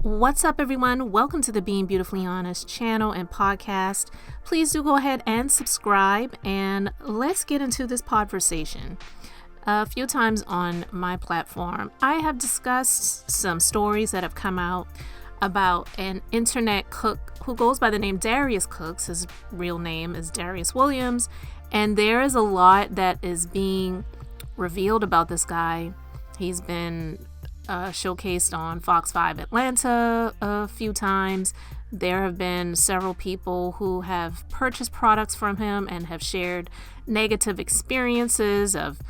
What's up, everyone? Welcome to the Being Beautifully Honest channel and podcast. Please do go ahead and subscribe, and let's get into this conversation. A few times on my platform, I have discussed some stories that have come out about an internet cook who goes by the name Darius Cooks. His real name is Darius Williams, and there is a lot that is being revealed about this guy. He's been showcased on Fox 5 Atlanta a few times. There have been several people who have purchased products from him and have shared negative experiences of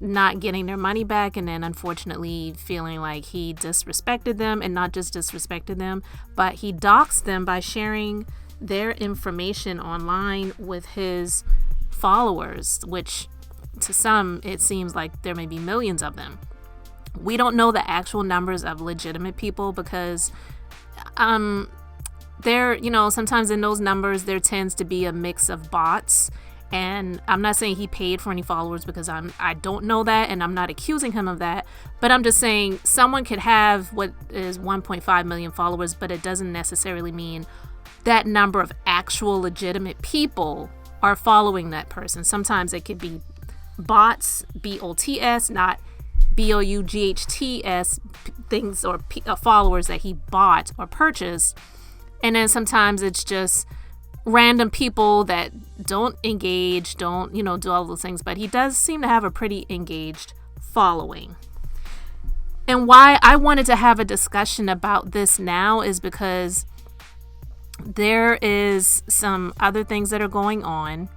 not getting their money back, and then unfortunately feeling like he disrespected them, and not just disrespected them, but he doxed them by sharing their information online with his followers, which to some it seems like there may be millions of them. We don't know the actual numbers of legitimate people because sometimes in those numbers there tends to be a mix of bots. And I'm not saying he paid for any followers because I don't know that, and I'm not accusing him of that, but I'm just saying someone could have what is 1.5 million followers, but it doesn't necessarily mean that number of actual legitimate people are following that person. Sometimes it could be bots, B-O-T-S, not B-O-U-G-H-T-S, things or followers that he bought or purchased. And then sometimes it's just random people that don't engage, don't do all those things, but he does seem to have a pretty engaged following. And why I wanted to have a discussion about this now is because there is some other things that are going on.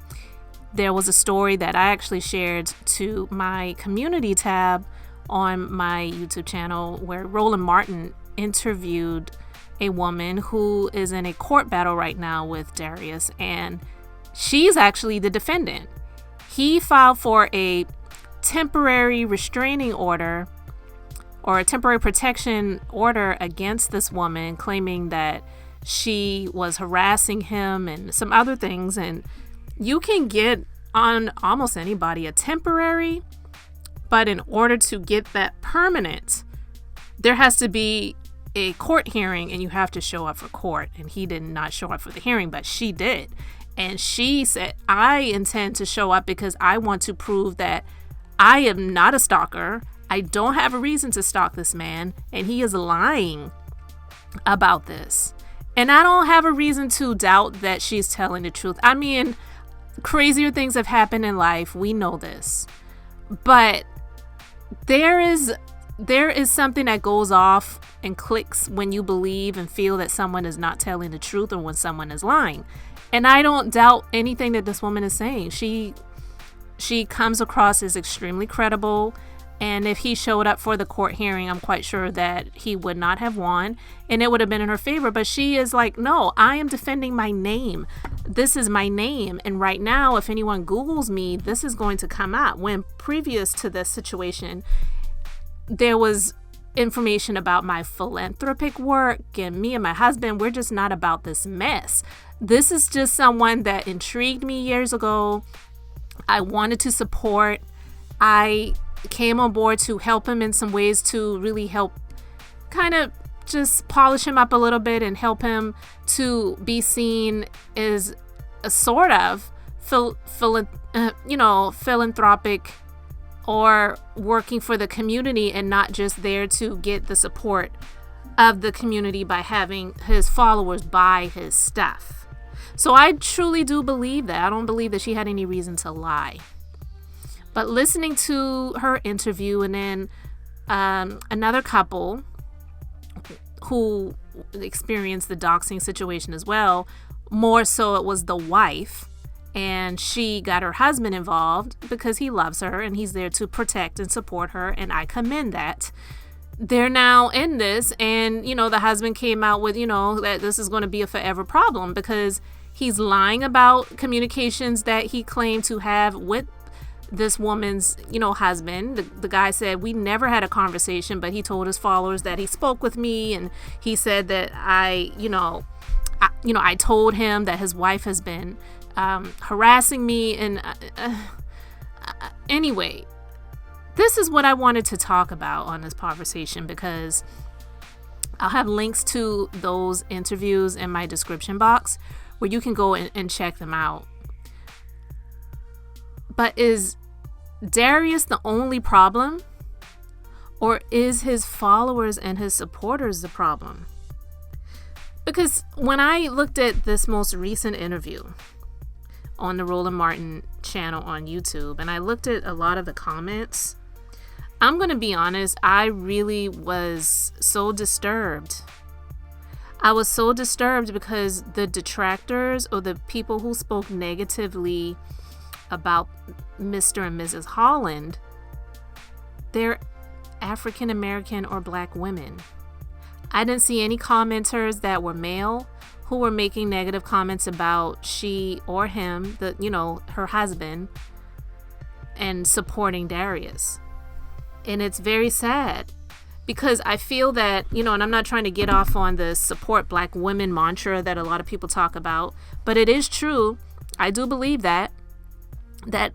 There was a story that I actually shared to my community tab on my YouTube channel where Roland Martin interviewed a woman who is in a court battle right now with Darius, and she's actually the defendant. He filed for a temporary restraining order or a temporary protection order against this woman, claiming that she was harassing him and some other things. And you can get on almost anybody a temporary, but in order to get that permanent, there has to be a court hearing and you have to show up for court. And he did not show up for the hearing, but she did. And she said, I intend to show up because I want to prove that I am not a stalker. I don't have a reason to stalk this man, and he is lying about this. And I don't have a reason to doubt that she's telling the truth. I mean, crazier things have happened in life. We know this. But there is something that goes off and clicks when you believe and feel that someone is not telling the truth or when someone is lying. And I don't doubt anything that this woman is saying. She comes across as extremely credible. And if he showed up for the court hearing, I'm quite sure that he would not have won and it would have been in her favor. But she is like, no, I am defending my name. This is my name. And right now, if anyone Googles me, this is going to come out. When previous to this situation, there was information about my philanthropic work, and me and my husband, we're just not about this mess. This is just someone that intrigued me years ago. I wanted to support. I came on board to help him in some ways, to really help kind of just polish him up a little bit and help him to be seen as a sort of philanthropic or working for the community, and not just there to get the support of the community by having his followers buy his stuff. So I truly do believe that. I don't believe that she had any reason to lie. But listening to her interview, and then another couple who experienced the doxing situation as well, more so it was the wife, and she got her husband involved because he loves her and he's there to protect and support her, and I commend that. They're now in this, and the husband came out with that this is going to be a forever problem because he's lying about communications that he claimed to have with this woman's husband. The guy said, we never had a conversation, but he told his followers that he spoke with me, and he said that I told him that his wife has been harassing me. And anyway, this is what I wanted to talk about on this conversation, because I'll have links to those interviews in my description box where you can go and check them out. But is Darius the only problem? Or is his followers and his supporters the problem? Because when I looked at this most recent interview on the Roland Martin channel on YouTube, and I looked at a lot of the comments, I'm going to be honest, I really was so disturbed. I was so disturbed because the detractors or the people who spoke negatively about Mr. and Mrs. Holland, they're African American or Black women. I didn't see any commenters that were male who were making negative comments about she or him, her husband, and supporting Darius. And it's very sad because I feel that, and I'm not trying to get off on the support Black women mantra that a lot of people talk about, but it is true. I do believe that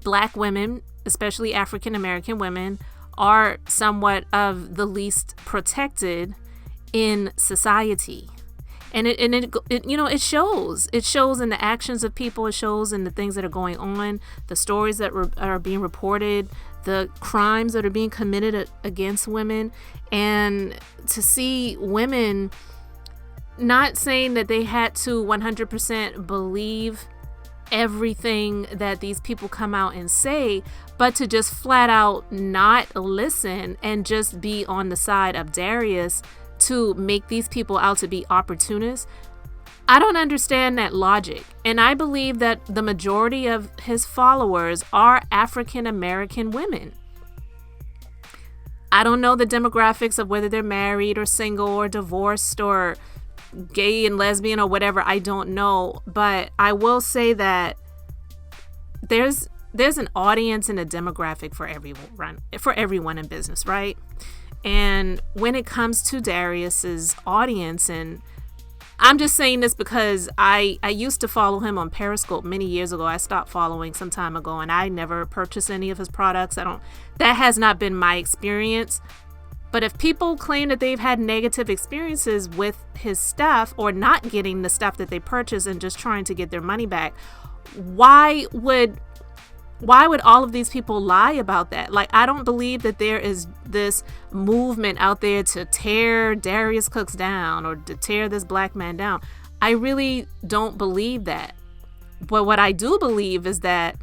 Black women, especially African American women, are somewhat of the least protected in society. And it shows. It shows in the actions of people. It shows in the things that are going on, the stories that are being reported, the crimes that are being committed against women. And to see women, not saying that they had to 100% believe everything that these people come out and say, but to just flat out not listen and just be on the side of Darius to make these people out to be opportunists. I don't understand that logic. And I believe that the majority of his followers are African American women. I don't know the demographics of whether they're married or single or divorced or gay and lesbian or whatever. I don't know. But I will say that there's an audience and a demographic for everyone in business, right? And when it comes to Darius's audience, and I'm just saying this because I used to follow him on Periscope many years ago. I stopped following some time ago, and I never purchased any of his products. That has not been my experience. But if people claim that they've had negative experiences with his stuff or not getting the stuff that they purchased and just trying to get their money back, why would all of these people lie about that? Like, I don't believe that there is this movement out there to tear Darius Cooks down or to tear this Black man down. I really don't believe that. But what I do believe is that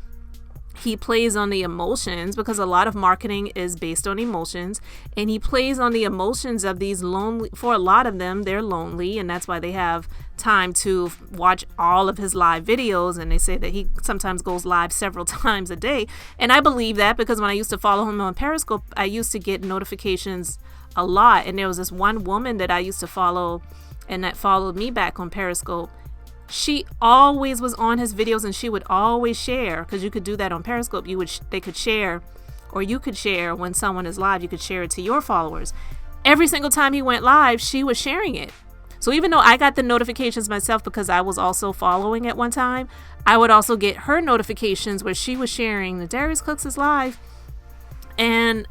he plays on the emotions, because a lot of marketing is based on emotions, and he plays on the emotions of these lonely. For a lot of them, they're lonely, and that's why they have time to watch all of his live videos. And they say that he sometimes goes live several times a day, and I believe that because when I used to follow him on Periscope, I used to get notifications a lot. And there was this one woman that I used to follow and that followed me back on Periscope. She always was on his videos, and she would always share, because you could do that on Periscope. They could share, or you could share when someone is live. You could share it to your followers. Every single time he went live, she was sharing it. So even though I got the notifications myself because I was also following at one time, I would also get her notifications where she was sharing the Darius Cooks is live, and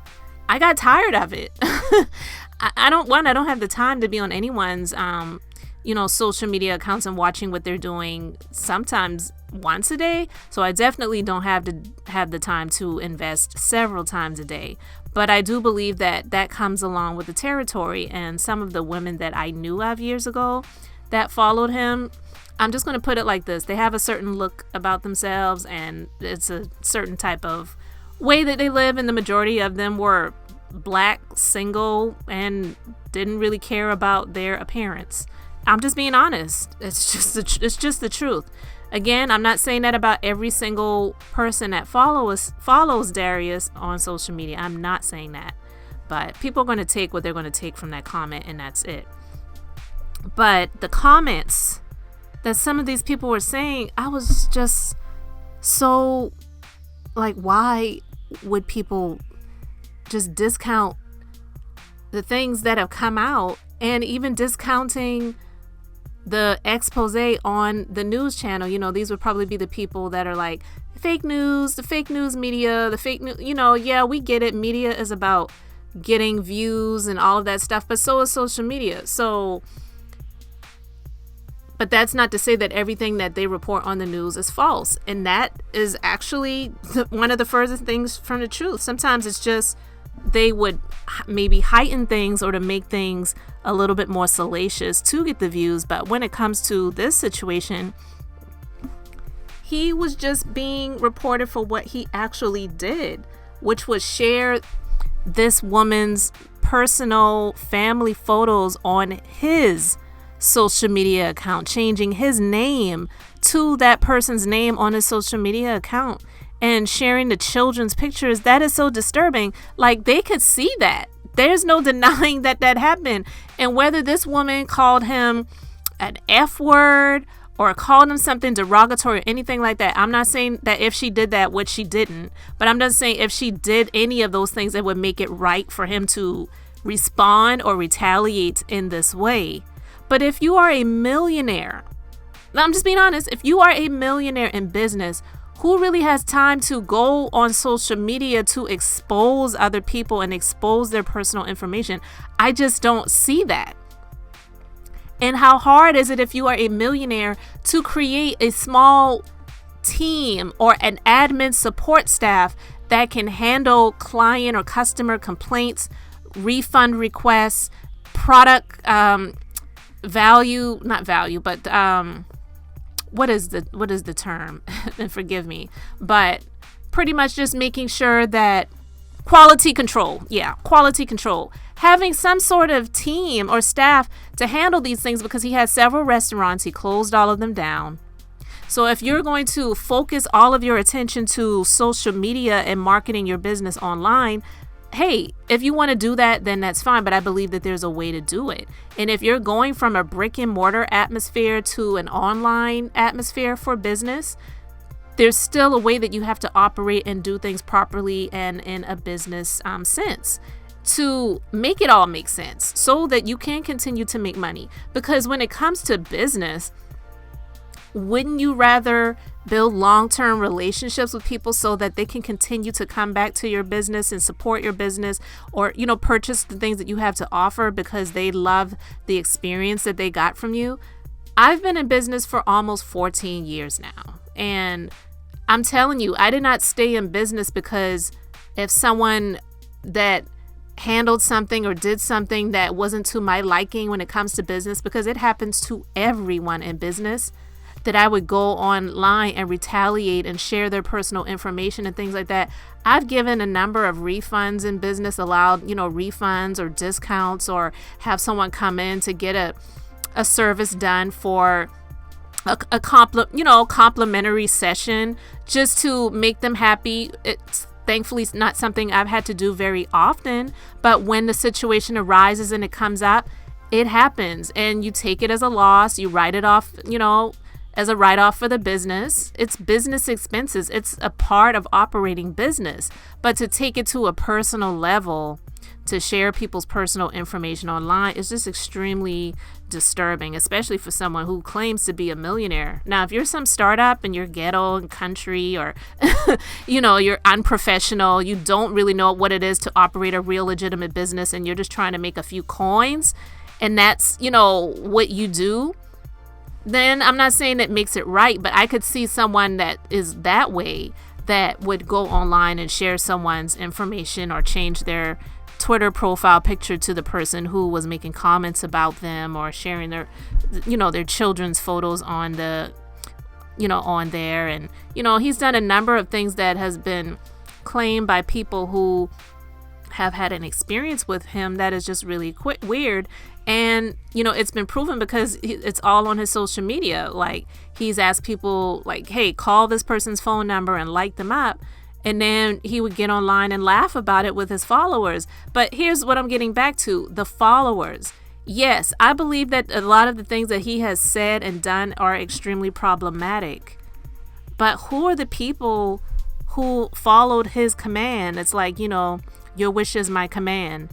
I got tired of it. I don't have the time to be on anyone's social media accounts and watching what they're doing sometimes once a day. So I definitely don't have the time to invest several times a day. But I do believe that comes along with the territory. And some of the women that I knew of years ago that followed him, I'm just going to put it like this. They have a certain look about themselves, and it's a certain type of way that they live. And the majority of them were Black, single, and didn't really care about their appearance. I'm just being honest. It's just the truth. Again, I'm not saying that about every single person that follows Darius on social media. I'm not saying that. But people are going to take what they're going to take from that comment, and that's it. But the comments that some of these people were saying, I was just so like, why would people just discount the things that have come out, and even discounting the expose on the news channel? These would probably be the people that are like, fake news, the fake news media, the fake news, yeah, we get it. Media is about getting views and all of that stuff, but so is social media. But that's not to say that everything that they report on the news is false. And that is actually one of the furthest things from the truth. Sometimes it's just they would maybe heighten things or to make things a little bit more salacious to get the views. But when it comes to this situation, he was just being reported for what he actually did, which was share this woman's personal family photos on his social media account, changing his name to that person's name on his social media account and sharing the children's pictures. That is so disturbing. Like, they could see that. There's no denying that that happened. And whether this woman called him an F word or called him something derogatory or anything like that, I'm not saying that if she did that, which she didn't, but I'm just saying if she did any of those things, it would make it right for him to respond or retaliate in this way. But if you are a millionaire, I'm just being honest, if you are a millionaire in business, who really has time to go on social media to expose other people and expose their personal information? I just don't see that. And how hard is it if you are a millionaire to create a small team or an admin support staff that can handle client or customer complaints, refund requests, product value, not value, but what is the term? And forgive me, but pretty much just making sure that quality control. Yeah, quality control. Having some sort of team or staff to handle these things, because he has several restaurants. He closed all of them down. So if you're going to focus all of your attention to social media and marketing your business online, hey, if you want to do that, then that's fine. But I believe that there's a way to do it. And if you're going from a brick and mortar atmosphere to an online atmosphere for business, there's still a way that you have to operate and do things properly and in a business sense to make it all make sense so that you can continue to make money. Because when it comes to business, wouldn't you rather build long-term relationships with people so that they can continue to come back to your business and support your business, or, you know, purchase the things that you have to offer because they love the experience that they got from you? I've been in business for almost 14 years now. And I'm telling you, I did not stay in business because if someone that handled something or did something that wasn't to my liking when it comes to business, because it happens to everyone in business, that I would go online and retaliate and share their personal information and things like that. I've given a number of refunds in business, allowed, you know, refunds or discounts, or have someone come in to get a service done for a complimentary session just to make them happy. It's thankfully not something I've had to do very often, but when the situation arises and it comes up, it happens, and you take it as a loss. You write it off, you know, as a write-off for the business. It's business expenses. It's a part of operating business. But to take it to a personal level, to share people's personal information online, is just extremely disturbing, especially for someone who claims to be a millionaire. Now, if you're some startup and you're ghetto and country, or you know, you're unprofessional, you don't really know what it is to operate a real legitimate business, and you're just trying to make a few coins, and that's, you know, what you do, then I'm not saying it makes it right, but I could see someone that is that way that would go online and share someone's information or change their Twitter profile picture to the person who was making comments about them, or sharing their, you know, their children's photos on the, you know, on there. And, you know, he's done a number of things that has been claimed by people who have had an experience with him that is just really weird. And, you know, it's been proven because it's all on his social media. Like, he's asked people, like, hey, call this person's phone number and light them up. And then he would get online and laugh about it with his followers. But here's what I'm getting back to, the followers. Yes, I believe that a lot of the things that he has said and done are extremely problematic. But who are the people who followed his command? It's like, you know, your wish is my command.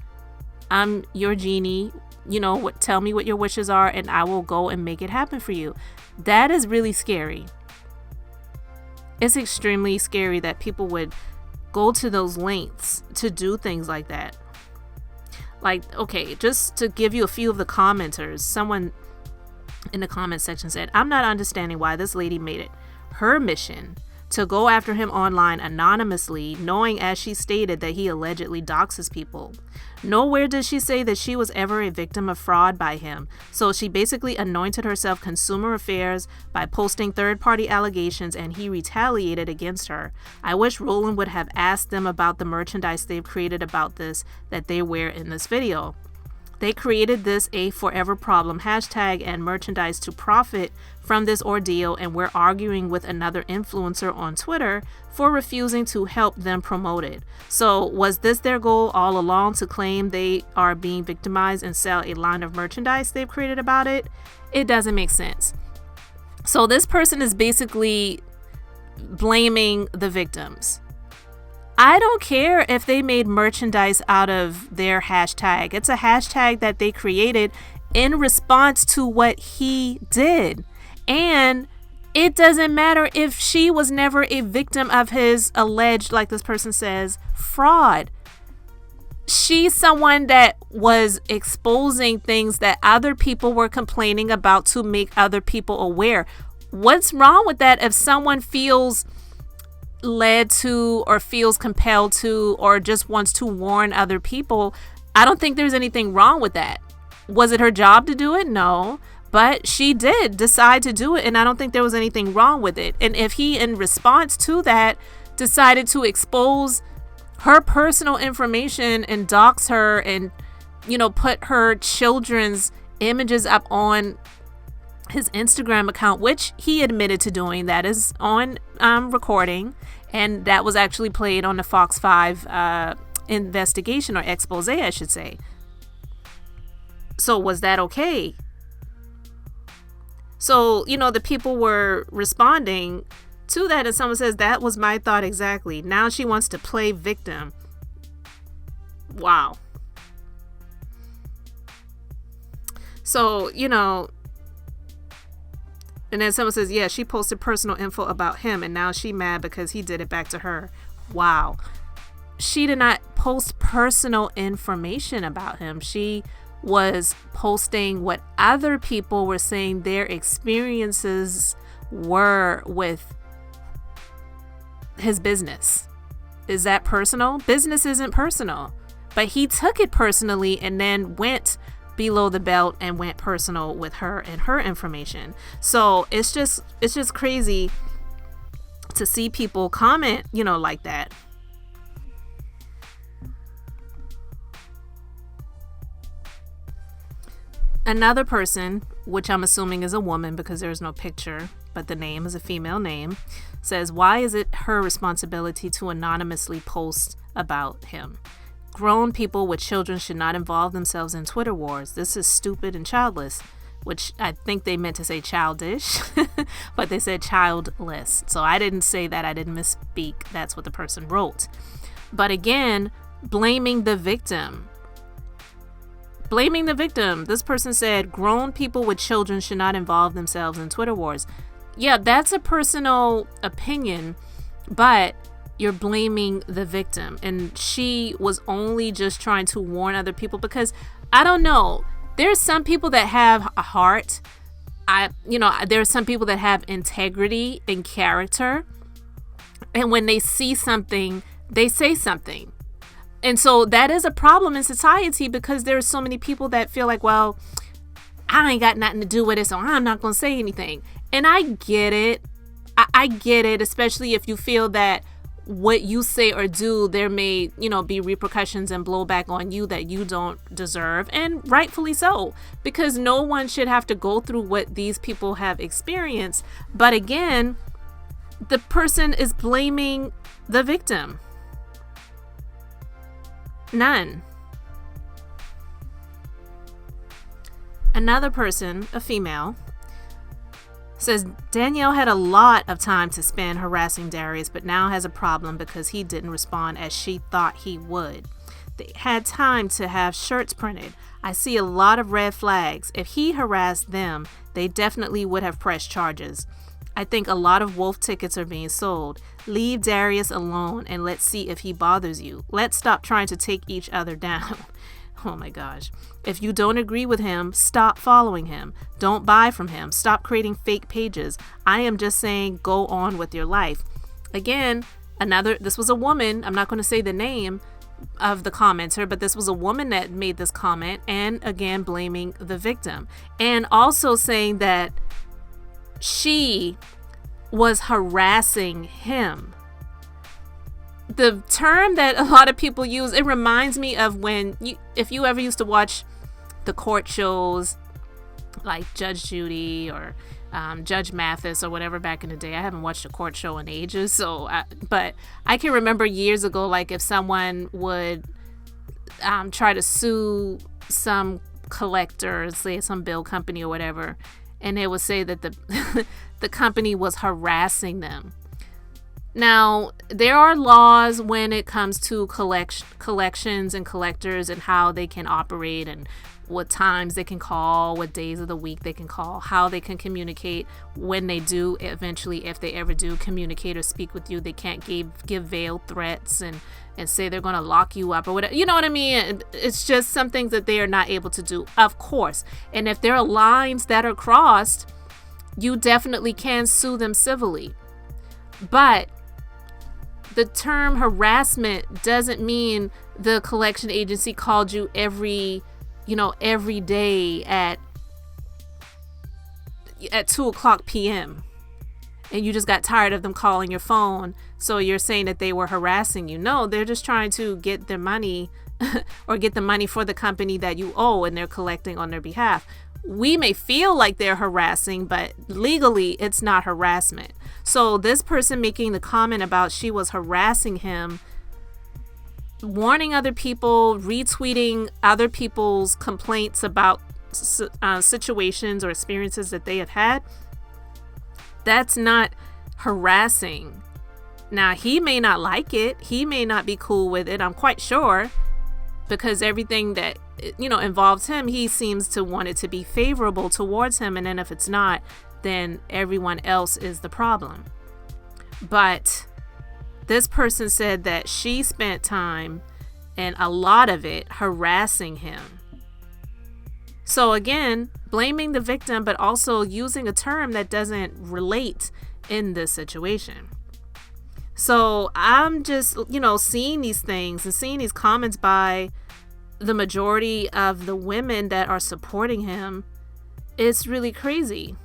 I'm your genie. You know, tell me what your wishes are and I will go and make it happen for you. That is really scary. It's extremely scary that people would go to those lengths to do things like that. Like, okay, just to give you a few of the commenters, someone in the comment section said, I'm not understanding why this lady made it her mission to go after him online anonymously, knowing, as she stated, that he allegedly doxes people. Nowhere did she say that she was ever a victim of fraud by him. So she basically anointed herself consumer affairs by posting third-party allegations, and he retaliated against her. I wish Roland would have asked them about the merchandise they've created about this that they wear in this video. They created this a forever problem hashtag and merchandise to profit from this ordeal, and we're arguing with another influencer on Twitter for refusing to help them promote it. So was this their goal all along, to claim they are being victimized and sell a line of merchandise they've created about it? It doesn't make sense. So this person is basically blaming the victims. I don't care if they made merchandise out of their hashtag. It's a hashtag that they created in response to what he did. And it doesn't matter if she was never a victim of his alleged, like this person says, fraud. She's someone that was exposing things that other people were complaining about to make other people aware. What's wrong with that if someone feels led to, or feels compelled to, or just wants to warn other people? I don't think there's anything wrong with that. Was it her job to do it? No, but she did decide to do it, and I don't think there was anything wrong with it. And if he, in response to that, decided to expose her personal information and dox her and, put her children's images up on his Instagram account, which he admitted to doing, that is on recording, and that was actually played on the Fox 5 investigation, or expose, I should say. So was that okay? So, the people were responding to that, and someone says, that was my thought exactly. Now she wants to play victim. Wow. So, and then someone says, yeah, she posted personal info about him, and now she mad because he did it back to her. Wow. She did not post personal information about him. She was posting what other people were saying their experiences were with his business. Is that personal? Business isn't personal. But he took it personally and then went below the belt and went personal with her and her information. So it's just crazy to see people comment, like that. Another person, which I'm assuming is a woman because there's no picture, but the name is a female name, says, why is it her responsibility to anonymously post about him? Grown people with children should not involve themselves in Twitter wars. This is stupid and childless, which I think they meant to say childish, but they said childless. So I didn't say that. I didn't misspeak. That's what the person wrote. But again, blaming the victim. Blaming the victim. This person said, grown people with children should not involve themselves in Twitter wars. Yeah, that's a personal opinion, but you're blaming the victim. And she was only just trying to warn other people, because I don't know. There's some people that have a heart. There are some people that have integrity and character. And when they see something, they say something. And so that is a problem in society, because there's so many people that feel like, well, I ain't got nothing to do with it, so I'm not going to say anything. And I get it. I get it, especially if you feel that what you say or do, there may, be repercussions and blowback on you that you don't deserve. And rightfully so, because no one should have to go through what these people have experienced. But again, the person is blaming the victim. None. Another person, a female, says Danielle had a lot of time to spend harassing Darius, but now has a problem because he didn't respond as she thought he would. They had time to have shirts printed. I see a lot of red flags. If he harassed them, they definitely would have pressed charges. I think a lot of wolf tickets are being sold. Leave Darius alone and let's see if he bothers you. Let's stop trying to take each other down. Oh my gosh. If you don't agree with him, stop following him. Don't buy from him. Stop creating fake pages. I am just saying, go on with your life. Again, this was a woman. I'm not going to say the name of the commenter, but this was a woman that made this comment, and again, blaming the victim, and also saying that she was harassing him. The term that a lot of people use, it reminds me of if you ever used to watch the court shows like Judge Judy or Judge Mathis or whatever back in the day. I haven't watched a court show in ages, but I can remember years ago, like if someone would try to sue some collector, say some bill company or whatever, and they would say that the company was harassing them. Now, there are laws when it comes to collections and collectors and how they can operate and what times they can call, what days of the week they can call, how they can communicate when they do eventually, if they ever do communicate or speak with you. They can't give veiled threats and say they're going to lock you up or whatever. You know what I mean? It's just some things that they are not able to do, of course. And if there are lines that are crossed, you definitely can sue them civilly. But the term harassment doesn't mean the collection agency called you every day at 2:00 p.m. and you just got tired of them calling your phone, so you're saying that they were harassing you. No, they're just trying to get their money or get the money for the company that you owe, and they're collecting on their behalf. We may feel like they're harassing, but legally it's not harassment. So this person making the comment about she was harassing him, warning other people, retweeting other people's complaints about situations or experiences that they have had, that's not harassing. Now, he may not like it. He may not be cool with it. I'm quite sure, because everything that involves him, he seems to want it to be favorable towards him. And then if it's not, then everyone else is the problem. But this person said that she spent time, and a lot of it, harassing him. So again, blaming the victim, but also using a term that doesn't relate in this situation. So I'm just, seeing these things and seeing these comments by the majority of the women that are supporting him. It's really crazy.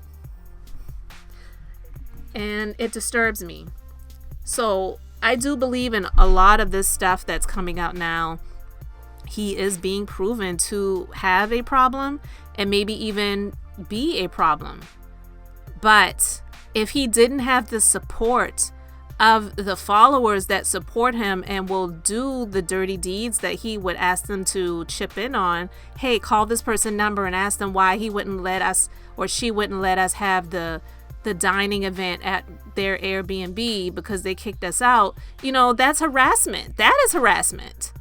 And it disturbs me. So I do believe in a lot of this stuff that's coming out now. He is being proven to have a problem and maybe even be a problem. But if he didn't have the support of the followers that support him and will do the dirty deeds that he would ask them to chip in on, hey, call this person number and ask them why he wouldn't let us, or she wouldn't let us have the dining event at their Airbnb because they kicked us out. That's harassment. That is harassment.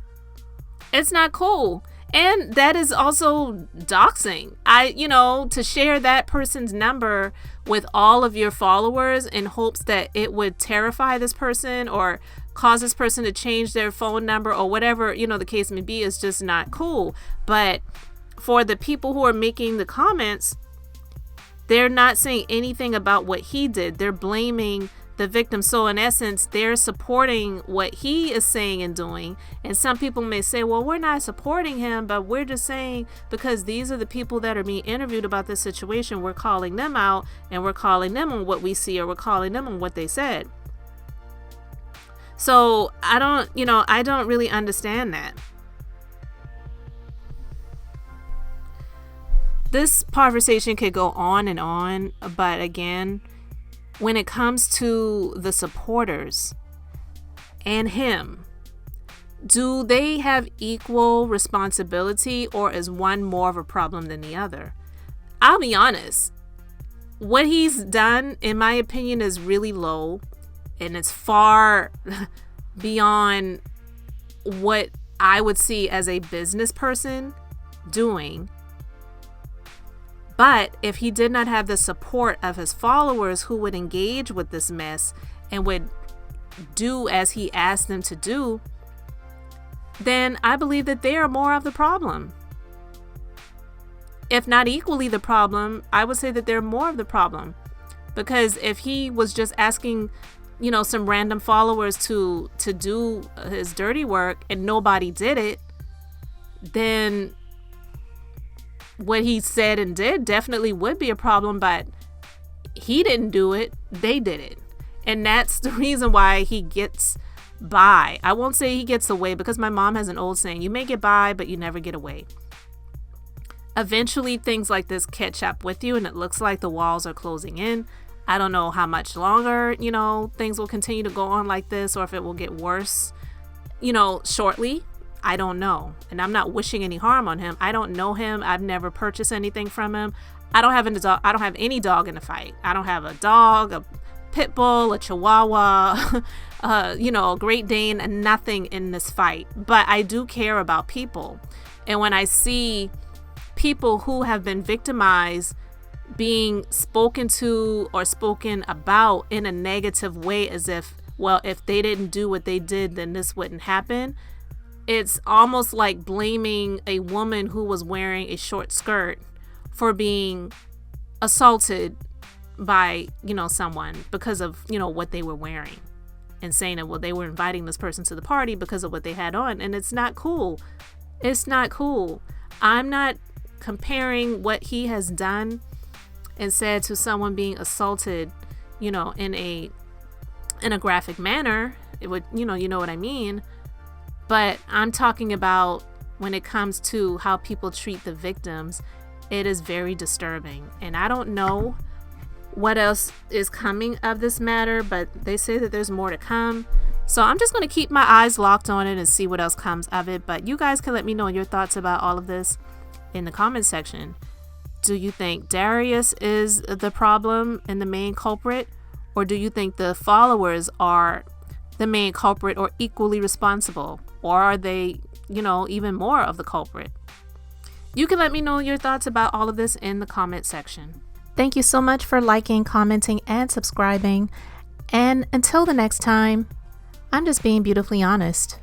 It's not cool. And that is also doxing. To share that person's number with all of your followers in hopes that it would terrify this person or cause this person to change their phone number or whatever, the case may be, is just not cool. But for the people who are making the comments, they're not saying anything about what he did. They're blaming the victim. So in essence, they're supporting what he is saying and doing. And some people may say, well, we're not supporting him, but we're just saying because these are the people that are being interviewed about this situation, we're calling them out and we're calling them on what we see, or we're calling them on what they said. So I don't really understand that. This conversation could go on and on, but again, when it comes to the supporters and him, do they have equal responsibility, or is one more of a problem than the other? I'll be honest. What he's done, in my opinion, is really low, and it's far beyond what I would see as a business person doing. But if he did not have the support of his followers who would engage with this mess and would do as he asked them to do, then I believe that they are more of the problem. If not equally the problem, I would say that they're more of the problem. Because if he was just asking, some random followers to do his dirty work and nobody did it, then what he said and did definitely would be a problem, but he didn't do it, they did it. And that's the reason why he gets by. I won't say he gets away, because my mom has an old saying, you may get by, but you never get away. Eventually, things like this catch up with you, and it looks like the walls are closing in. I don't know how much longer, things will continue to go on like this, or if it will get worse, shortly. I don't know. And I'm not wishing any harm on him. I don't know him. I've never purchased anything from him. I don't have any dog in the fight. I don't have a dog, a pit bull, a chihuahua, a Great Dane, and nothing in this fight. But I do care about people. And when I see people who have been victimized being spoken to or spoken about in a negative way, as if, well, if they didn't do what they did, then this wouldn't happen. It's almost like blaming a woman who was wearing a short skirt for being assaulted by, someone because of, what they were wearing, and saying that, well, they were inviting this person to the party because of what they had on. And it's not cool. It's not cool. I'm not comparing what he has done and said to someone being assaulted, in a graphic manner. It would, you know what I mean? But I'm talking about when it comes to how people treat the victims, it is very disturbing. And I don't know what else is coming of this matter, but they say that there's more to come. So I'm just going to keep my eyes locked on it and see what else comes of it. But you guys can let me know your thoughts about all of this in the comment section. Do you think Darius is the problem and the main culprit? Or do you think the followers are the main culprit or equally responsible? Or are they, even more of the culprit? You can let me know your thoughts about all of this in the comment section. Thank you so much for liking, commenting, and subscribing. And until the next time, I'm just being beautifully honest.